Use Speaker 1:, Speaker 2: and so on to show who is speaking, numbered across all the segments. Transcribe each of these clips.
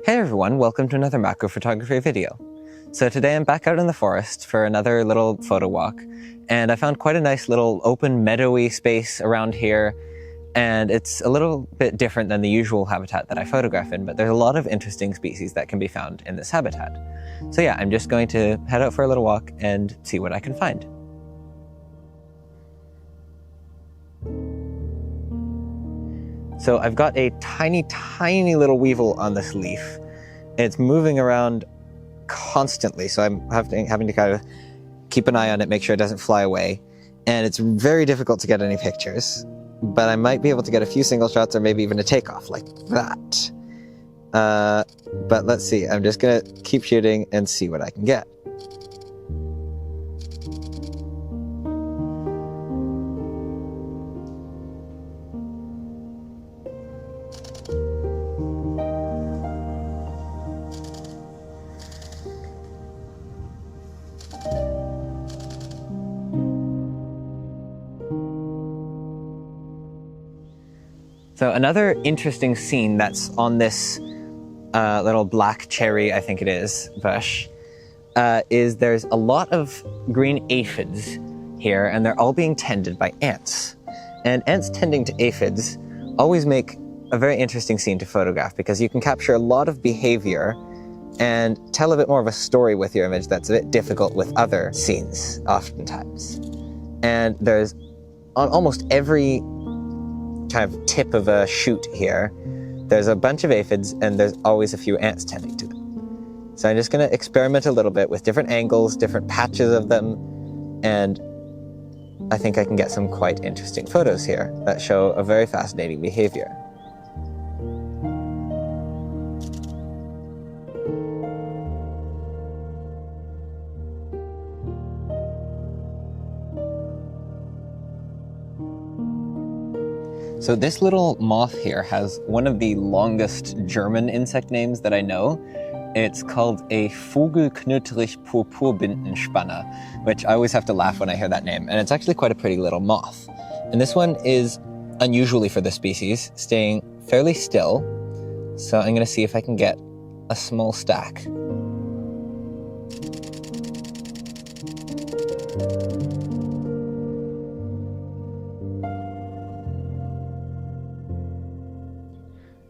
Speaker 1: Hey everyone, welcome to another macro photography video. So today I'm back out in the forest for another little photo walk, and I found quite a nice little open meadowy space around here, and it's a little bit different than the usual habitat that I photograph in, but there's a lot of interesting species that can be found in this habitat. So yeah, I'm just going to head out for a little walk and see what I can find. So I've got a tiny little weevil on this leaf. It's moving around constantly, so I'm having to kind of keep an eye on it, make sure it doesn't fly away. And it's very difficult to get any pictures, but I might be able to get a few single shots or maybe even a takeoff like that. But let's see, I'm just gonna keep shooting and see what I can get. So another interesting scene that's on this little black cherry, I think it is, bush, is there's a lot of green aphids here, and they're all being tended by ants. And ants tending to aphids always make a very interesting scene to photograph because you can capture a lot of behavior and tell a bit more of a story with your image that's a bit difficult with other scenes, oftentimes. And there's, on almost every kind of tip of a shoot here, there's a bunch of aphids and there's always a few ants tending to them. So I'm just going to experiment a little bit with different angles, different patches of them, and I think I can get some quite interesting photos here that show a very fascinating behavior. So this little moth here has one of the longest German insect names that I know. It's called a Vogelknöterich-Purpurbindenspanner, which I always have to laugh when I hear that name. And it's actually quite a pretty little moth. And this one is unusually for the species, staying fairly still. So I'm gonna see if I can get a small stack.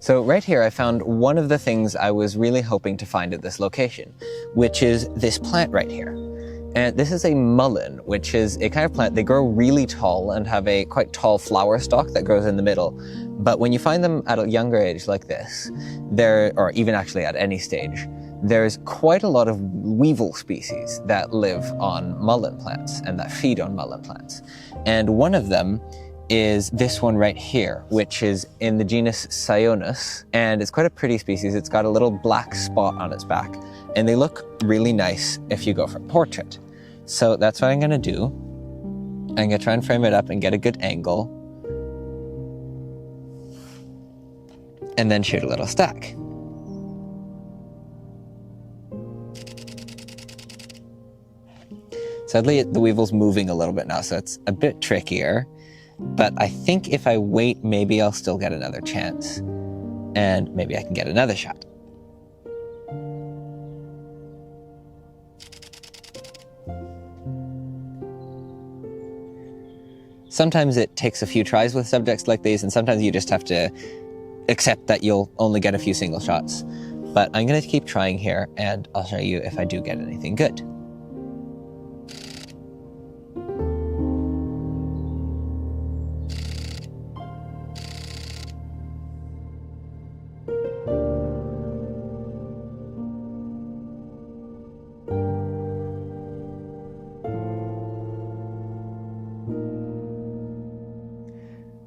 Speaker 1: So right here I found one of the things I was really hoping to find at this location, which is this plant right here. And this is a mullein, which is a kind of plant. They grow really tall and have a quite tall flower stalk that grows in the middle. But when you find them at a younger age like this, or even actually at any stage, there's quite a lot of weevil species that live on mullein plants and that feed on mullein plants. And one of them is this one right here, which is in the genus Cygnustech, and it's quite a pretty species. It's got a little black spot on its back, and they look really nice if you go for a portrait. So that's what I'm gonna do. I'm gonna try and frame it up and get a good angle, and then shoot a little stack. Sadly, the weevil's moving a little bit now, so it's a bit trickier. But I think if I wait, maybe I'll still get another chance. And maybe I can get another shot. Sometimes it takes a few tries with subjects like these, and sometimes you just have to accept that you'll only get a few single shots. But I'm going to keep trying here, and I'll show you if I do get anything good.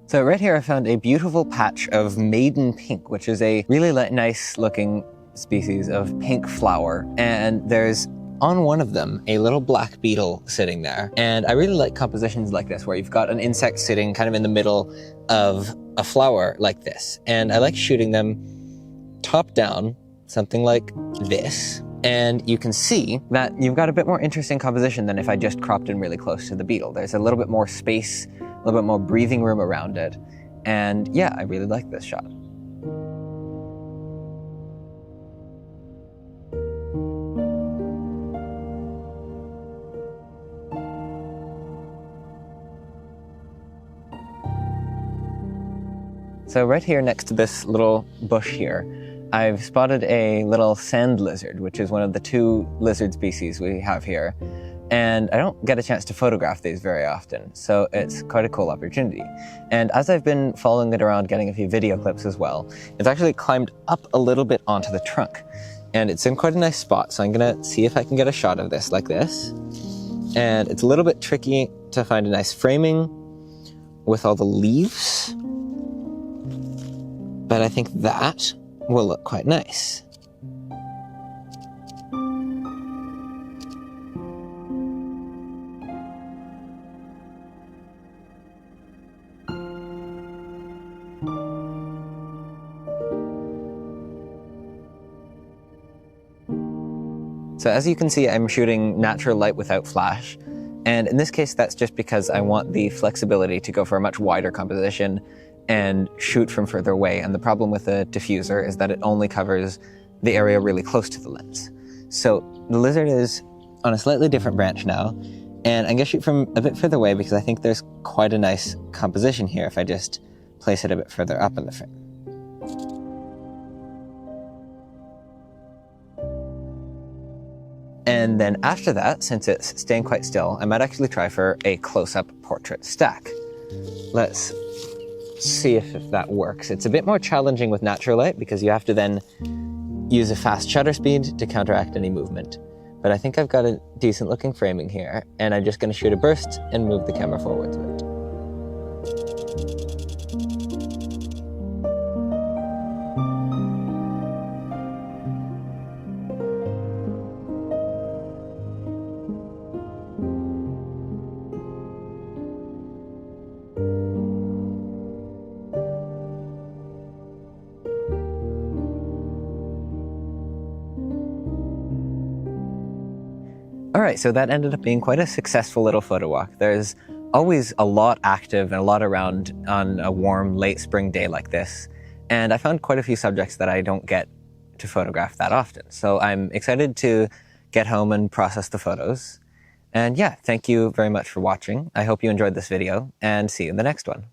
Speaker 1: So right here I found a beautiful patch of maiden pink, which is a really nice looking species of pink flower. And there's, on one of them, a little black beetle sitting there. And I really like compositions like this, where you've got an insect sitting kind of in the middle of a flower like this. And I like shooting them top down, something like this. And you can see that you've got a bit more interesting composition than if I just cropped in really close to the beetle. There's a little bit more space, a little bit more breathing room around it. And yeah, I really like this shot. So right here next to this little bush here, I've spotted a little sand lizard, which is one of the 2 lizard species we have here. And I don't get a chance to photograph these very often, so it's quite a cool opportunity. And as I've been following it around, getting a few video clips as well, it's actually climbed up a little bit onto the trunk. And it's in quite a nice spot, so I'm gonna see if I can get a shot of this like this. And it's a little bit tricky to find a nice framing with all the leaves, but I think that will look quite nice. So as you can see, I'm shooting natural light without flash. And in this case, that's just because I want the flexibility to go for a much wider composition and shoot from further away. And the problem with a diffuser is that it only covers the area really close to the lens. So the lizard is on a slightly different branch now, and I'm gonna shoot from a bit further away because I think there's quite a nice composition here if I just place it a bit further up in the frame. And then after that, since it's staying quite still, I might actually try for a close-up portrait stack. Let's see if that works. It's a bit more challenging with natural light because you have to then use a fast shutter speed to counteract any movement. But I think I've got a decent looking framing here, and I'm just going to shoot a burst and move the camera forwards a bit. Alright, so that ended up being quite a successful little photo walk. There's always a lot active and a lot around on a warm late spring day like this, and I found quite a few subjects that I don't get to photograph that often. So I'm excited to get home and process the photos. And yeah, thank you very much for watching. I hope you enjoyed this video, and see you in the next one.